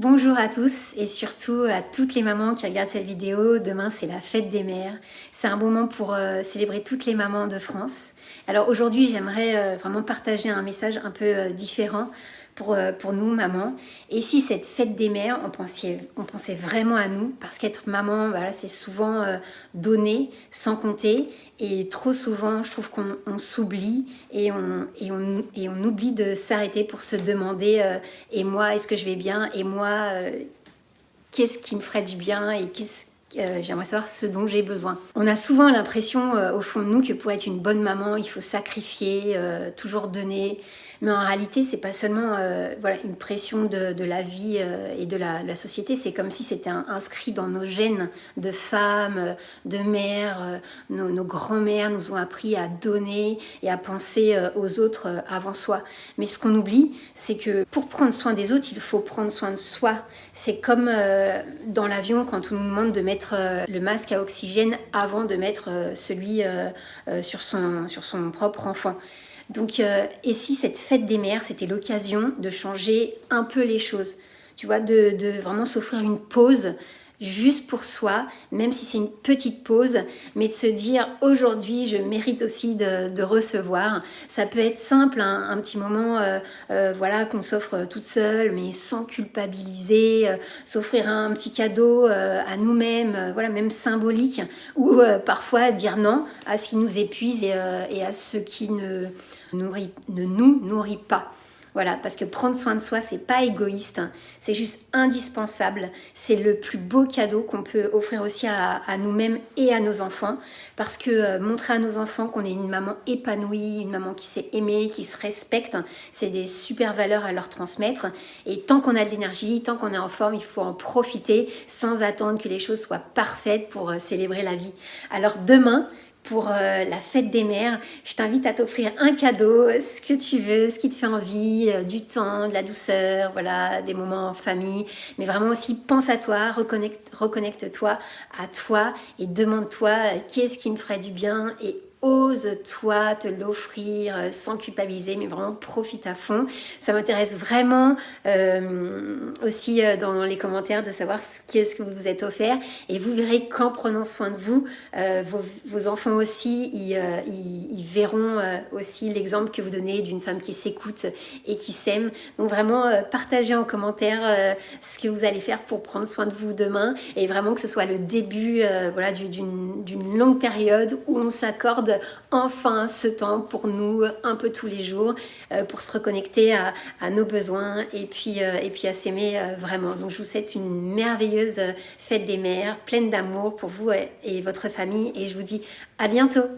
Bonjour à tous et surtout à toutes les mamans qui regardent cette vidéo. Demain, c'est la fête des mères. C'est un moment pour célébrer toutes les mamans de France. Alors aujourd'hui, j'aimerais vraiment partager un message un peu différent pour nous, mamans. Et si cette fête des mères, on pensait vraiment à nous, parce qu'être maman, voilà, c'est souvent donner sans compter. Et trop souvent, je trouve qu'on s'oublie et on oublie de s'arrêter pour se demander et moi, est-ce que je vais bien? Et moi, qu'est-ce qui me ferait du bien? Et j'aimerais savoir ce dont j'ai besoin. On a souvent l'impression au fond de nous que pour être une bonne maman, il faut sacrifier, toujours donner. Mais en réalité, c'est pas seulement voilà, une pression de la vie et de la société. C'est comme si c'était inscrit dans nos gènes de femmes, de mères. Nos grands-mères nous ont appris à donner et à penser aux autres avant soi. Mais ce qu'on oublie, c'est que pour prendre soin des autres, il faut prendre soin de soi. C'est comme dans l'avion quand on nous demande de mettre le masque à oxygène avant de mettre celui sur son propre enfant. Donc, et si cette fête des mères, c'était l'occasion de changer un peu les choses, tu vois, de vraiment s'offrir une pause juste pour soi, même si c'est une petite pause, mais de se dire aujourd'hui je mérite aussi de recevoir. Ça peut être simple, hein, un petit moment voilà, qu'on s'offre toute seule, mais sans culpabiliser, s'offrir un petit cadeau à nous-mêmes, voilà, même symbolique, ou parfois dire non à ce qui nous épuise et à ce qui ne nous nourrit pas. Voilà, parce que prendre soin de soi, c'est pas égoïste, hein, c'est juste indispensable. C'est le plus beau cadeau qu'on peut offrir aussi à nous-mêmes et à nos enfants. Parce que montrer à nos enfants qu'on est une maman épanouie, une maman qui sait aimer, qui se respecte, hein, c'est des super valeurs à leur transmettre. Et tant qu'on a de l'énergie, tant qu'on est en forme, il faut en profiter sans attendre que les choses soient parfaites pour célébrer la vie. Alors demain, pour la fête des mères, je t'invite à t'offrir un cadeau, ce que tu veux, ce qui te fait envie, du temps, de la douceur, voilà, des moments en famille. Mais vraiment aussi, pense à toi, reconnecte-toi à toi et demande-toi qu'est-ce qui me ferait du bien et ose-toi te l'offrir sans culpabiliser, mais vraiment profite à fond. Ça m'intéresse vraiment aussi dans les commentaires de savoir ce que vous vous êtes offert. Et vous verrez qu'en prenant soin de vous, vos enfants aussi, ils verront aussi l'exemple que vous donnez d'une femme qui s'écoute et qui s'aime. Donc vraiment, partagez en commentaire ce que vous allez faire pour prendre soin de vous demain et vraiment que ce soit le début voilà, d'une longue période où on s'accorde enfin ce temps pour nous un peu tous les jours pour se reconnecter à nos besoins et puis à s'aimer vraiment. Donc je vous souhaite une merveilleuse fête des mères pleine d'amour pour vous et votre famille et je vous dis à bientôt.